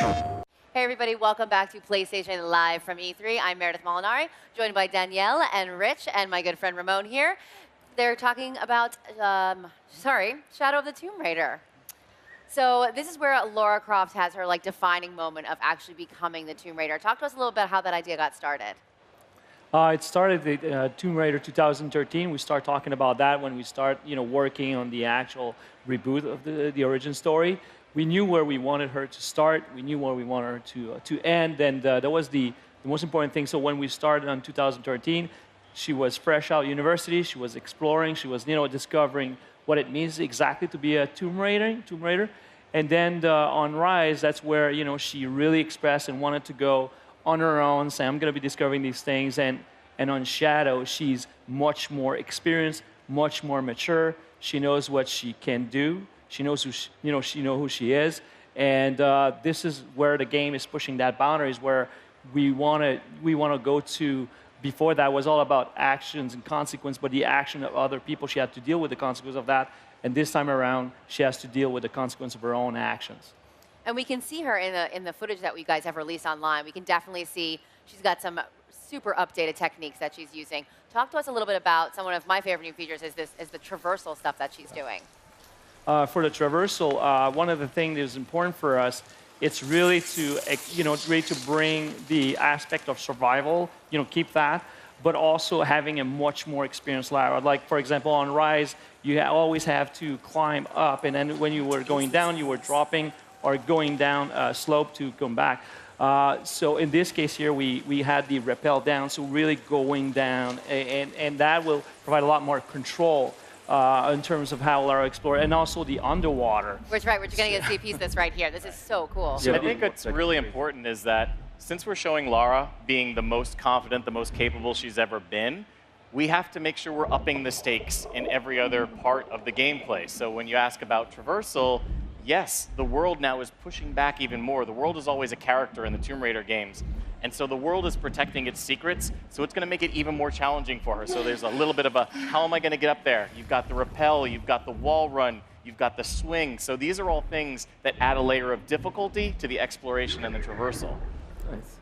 Hey everybody, welcome back to PlayStation Live from E3. I'm Meredith Molinari, joined by Danielle and Rich and my good friend Ramon here. They're talking about, Shadow of the Tomb Raider. So this is where Lara Croft has her defining moment of actually becoming the Tomb Raider. Talk to us a little bit how that idea got started. It started the Tomb Raider 2013. We start talking about that when we start, working on the actual reboot of the origin story. We knew where we wanted her to start. We knew where we wanted her to end, and that was the most important thing. So when we started in 2013, she was fresh out of university. She was exploring. She was, discovering what it means exactly to be a Tomb Raider. And then on Rise, that's where she really expressed and wanted to go on her own, say, I'm going to be discovering these things. And on Shadow, she's much more experienced, much more mature. She knows what she can do. She knows who she is, and this is where the game is pushing that boundaries. Where we want to go to. Before that was all about actions and consequence, but the action of other people, she had to deal with the consequence of that. And this time around, she has to deal with the consequence of her own actions. And we can see her in the footage that you guys have released online. We can definitely see she's got some super updated techniques that she's using. Talk to us a little bit about some of my favorite new features is the traversal stuff that she's doing. For the traversal, one of the things that is important for us, it's really to bring the aspect of survival, keep that, but also having a much more experienced Lara. Like, for example, on Rise, you always have to climb up, and then when you were going down, you were dropping or going down a slope to come back. So in this case here, we had the rappel down, so really going down, and that will provide a lot more control in terms of how Lara explored, and also the underwater. We're going to get to see a piece of this right here. This is so cool. Yeah, I think what's really important is that since we're showing Lara being the most confident, the most capable she's ever been, we have to make sure we're upping the stakes in every other part of the gameplay. So when you ask about traversal, yes, the world now is pushing back even more. The world is always a character in the Tomb Raider games. And so the world is protecting its secrets, so it's going to make it even more challenging for her. So there's a little bit of a, how am I going to get up there? You've got the rappel, you've got the wall run, you've got the swing. So these are all things that add a layer of difficulty to the exploration and the traversal. Nice.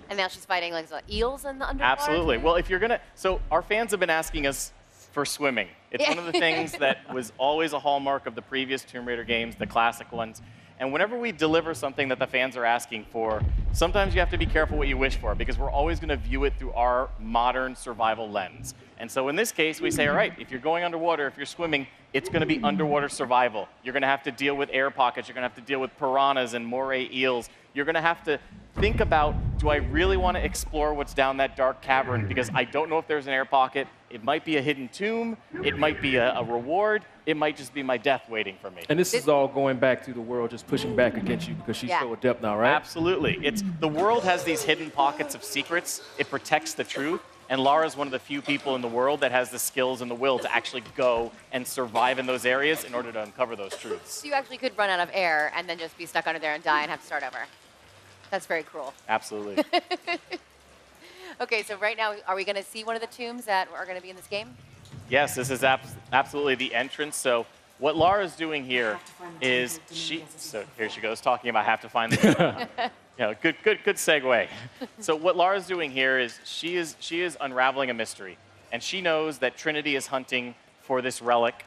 And now she's fighting eels in the underwater? Absolutely. Well, if you're going to, so our fans have been asking us for swimming. It's one of the things that was always a hallmark of the previous Tomb Raider games, the classic ones. And whenever we deliver something that the fans are asking for, sometimes you have to be careful what you wish for, because we're always going to view it through our modern survival lens. And so in this case, we say, all right, if you're going underwater, if you're swimming, it's going to be underwater survival. You're going to have to deal with air pockets. You're going to have to deal with piranhas and moray eels. You're going to have to think about, do I really want to explore what's down that dark cavern? Because I don't know if there's an air pocket. It might be a hidden tomb. It might be a reward. It might just be my death waiting for me. And this is all going back to the world just pushing back against you because she's so adept now, right? Absolutely. The world has these hidden pockets of secrets. It protects the truth. And Lara's one of the few people in the world that has the skills and the will to actually go and survive in those areas in order to uncover those truths. So you actually could run out of air and then just be stuck under there and die and have to start over. That's very cruel. Absolutely. Okay, so right now, are we going to see one of the tombs that are going to be in this game? Yes, this is absolutely the entrance. So what Lara's doing here is so here she goes talking about have to find the tomb. Good segue. So what Lara's doing here is she is unraveling a mystery, and she knows that Trinity is hunting for this relic,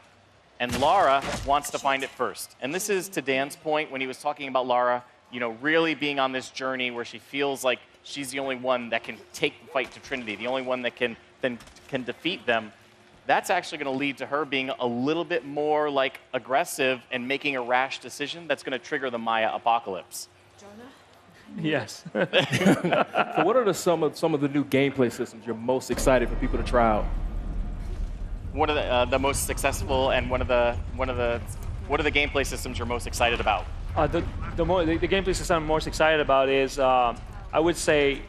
and Lara wants to find it first. And this is to Dan's point when he was talking about Lara, really being on this journey where she feels like she's the only one that can take the fight to Trinity, the only one that can defeat them. That's actually going to lead to her being a little bit more aggressive and making a rash decision that's going to trigger the Maya apocalypse. Yes. So what are some of the new gameplay systems you're most excited for people to try out? What are the most successful, and what are the gameplay systems you're most excited about? The gameplay system I'm most excited about is, I would say,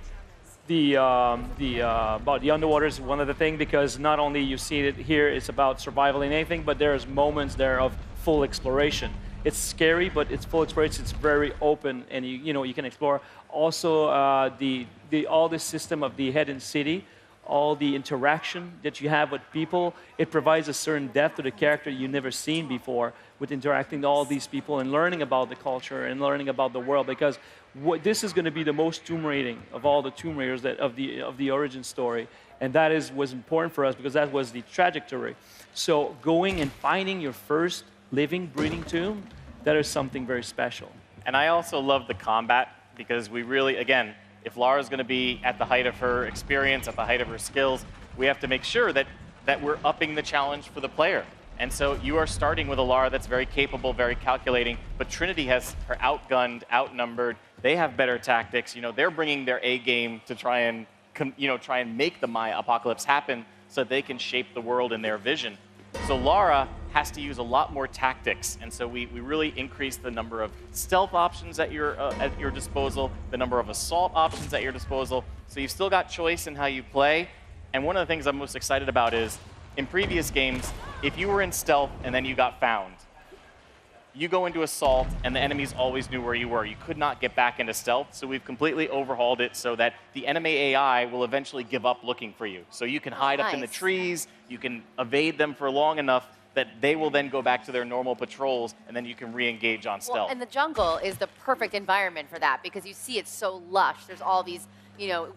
about the underwater is one of the things, because not only you see it here, it's about survival in anything, but there's moments there of full exploration. It's scary, but it's full exploration. It's very open, and you can explore. Also, all the system of the hidden city all the interaction that you have with people. It provides a certain depth to the character you've never seen before with interacting with all these people and learning about the culture and learning about the world, because this is going to be the most Tomb Raiding of all the Tomb Raiders of the origin story. And that was important for us because that was the trajectory. So going and finding your first living, breathing tomb, that is something very special. And I also love the combat because we really, again, if Lara's going to be at the height of her experience, at the height of her skills, we have to make sure that we're upping the challenge for the player. And so you are starting with a Lara that's very capable, very calculating, but Trinity has her outgunned, outnumbered. They have better tactics. You know, they're bringing their A game to try and make the Maya apocalypse happen so they can shape the world in their vision. So Lara has to use a lot more tactics, and so we really increase the number of stealth options at your disposal, the number of assault options at your disposal. So you've still got choice in how you play. And one of the things I'm most excited about is, in previous games, if you were in stealth and then you got found, you go into assault and the enemies always knew where you were. You could not get back into stealth, so we've completely overhauled it so that the enemy AI will eventually give up looking for you. So you can hide up in the trees, you can evade them for long enough that they will then go back to their normal patrols, and then you can re-engage on stealth. Well, and the jungle is the perfect environment for that because you see it's so lush. There's all these,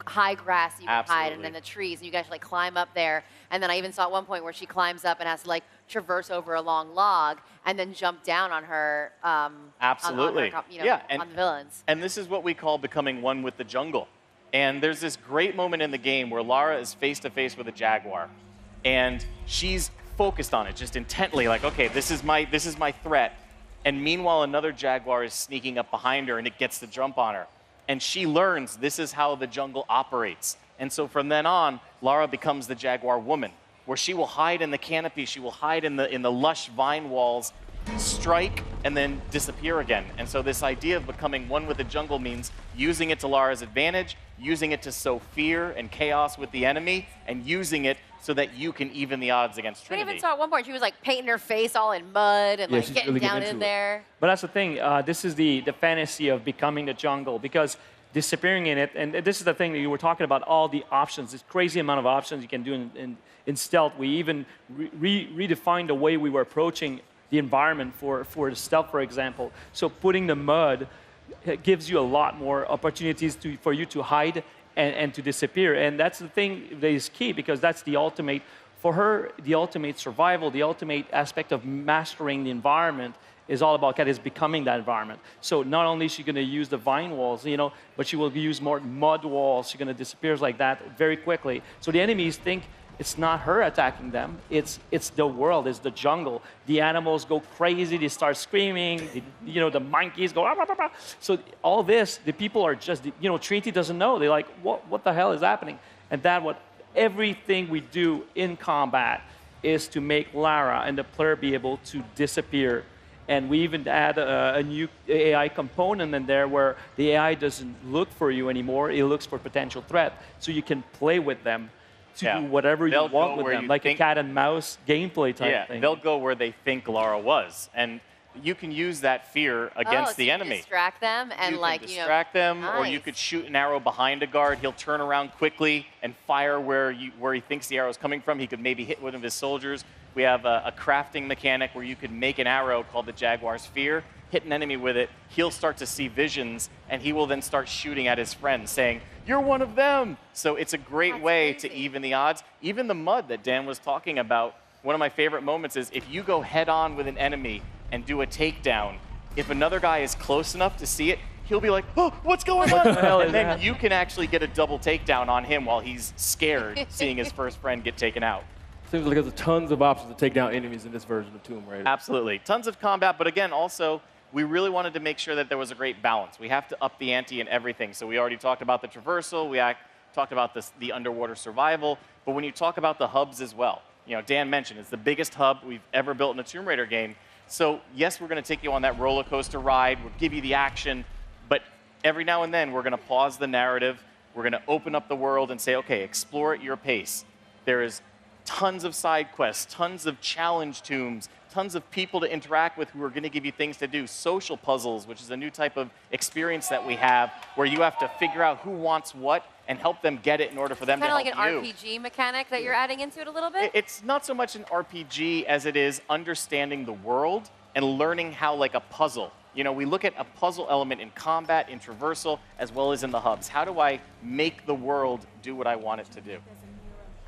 high grass you can hide, and then the trees, and you guys climb up there. And then I even saw at one point where she climbs up and has to traverse over a long log and then jump down on her. Absolutely. On her, on the villains. And this is what we call becoming one with the jungle. And there's this great moment in the game where Lara is face to face with a jaguar, and she's focused on it, just intently, okay, this is my threat. And meanwhile, another jaguar is sneaking up behind her, and it gets the jump on her. And she learns this is how the jungle operates. And so from then on, Lara becomes the jaguar woman, where she will hide in the canopy, she will hide in the lush vine walls, strike, and then disappear again. And so this idea of becoming one with the jungle means using it to Lara's advantage, using it to sow fear and chaos with the enemy, and using it so that you can even the odds against Trinity. I even saw at one point she was painting her face all in mud and getting down in there. But that's the thing. This is the fantasy of becoming the jungle, because disappearing in it, and this is the thing that you were talking about, all the options, this crazy amount of options you can do in stealth. We even redefined the way we were approaching the environment for the stealth, for example. So putting the mud gives you a lot more opportunities for you to hide and to disappear. And that's the thing that is key, because that's the ultimate, for her, the ultimate survival, the ultimate aspect of mastering the environment is all about is becoming that environment. So not only is she going to use the vine walls, but she will use more mud walls. She's going to disappear like that very quickly. So the enemies think it's not her attacking them. It's the world. It's the jungle. The animals go crazy. They start screaming. The monkeys go. Ah, ah, ah, ah. So all this, the people are just. Trinity doesn't know. They're like, what the hell is happening? And everything we do in combat is to make Lara and the player be able to disappear. And we even add a new AI component in there where the AI doesn't look for you anymore. It looks for potential threat. So you can play with them to do whatever you want with them, like a cat and mouse gameplay type thing. They'll go where they think Lara was. And you can use that fear against the enemy. Distract them and you can distract them, nice. Or you could shoot an arrow behind a guard. He'll turn around quickly and fire where he thinks the arrow is coming from. He could maybe hit one of his soldiers. We have a crafting mechanic where you could make an arrow called the Jaguar's Fear, hit an enemy with it. He'll start to see visions, and he will then start shooting at his friends, saying, "You're one of them." So it's a great way to even the odds. Even the mud that Dan was talking about, one of my favorite moments is if you go head on with an enemy and do a takedown, if another guy is close enough to see it, he'll be like, "Oh, what's going on?" And then you can actually get a double takedown on him while he's scared, seeing his first friend get taken out. Seems like there's tons of options to take down enemies in this version of Tomb Raider. Absolutely. Tons of combat, but again, also, we really wanted to make sure that there was a great balance. We have to up the ante in everything. So we already talked about the traversal. We talked about the underwater survival. But when you talk about the hubs as well, Dan mentioned it's the biggest hub we've ever built in a Tomb Raider game. So yes, we're going to take you on that roller coaster ride. We'll give you the action. But every now and then, we're going to pause the narrative. We're going to open up the world and say, okay, explore at your pace. There is tons of side quests, tons of challenge tombs tons of people to interact with who are going to give you things to do. Social puzzles, which is a new type of experience that we have, where you have to figure out who wants what and help them get it in order for them to help you. Kind of like an RPG mechanic that you're adding into it a little bit? It's not so much an RPG as it is understanding the world and learning how, like a puzzle. You know, we look at a puzzle element in combat, in traversal, as well as in the hubs. How do I make the world do what I want it to do?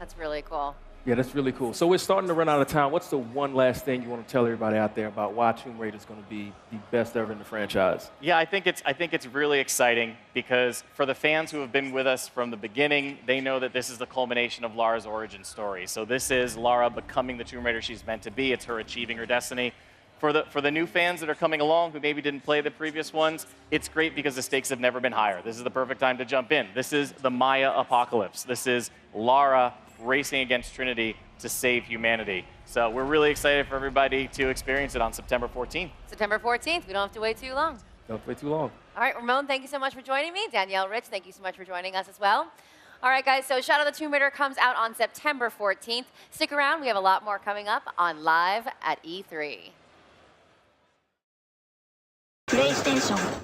That's really cool. Yeah, that's really cool. So we're starting to run out of time. What's the one last thing you want to tell everybody out there about why Tomb Raider is going to be the best ever in the franchise? Yeah, I think it's really exciting because for the fans who have been with us from the beginning, they know that this is the culmination of Lara's origin story. So this is Lara becoming the Tomb Raider she's meant to be. It's her achieving her destiny. For the new fans that are coming along who maybe didn't play the previous ones, it's great because the stakes have never been higher. This is the perfect time to jump in. This is the Maya apocalypse. This is Lara racing against Trinity to save humanity. So we're really excited for everybody to experience it on September 14th. September 14th. We don't have to wait too long. Don't wait too long. All right, Ramon, thank you so much for joining me. Danielle, Rich, thank you so much for joining us as well. All right, guys, so Shadow of the Tomb Raider comes out on September 14th. Stick around. We have a lot more coming up on Live at E3. PlayStation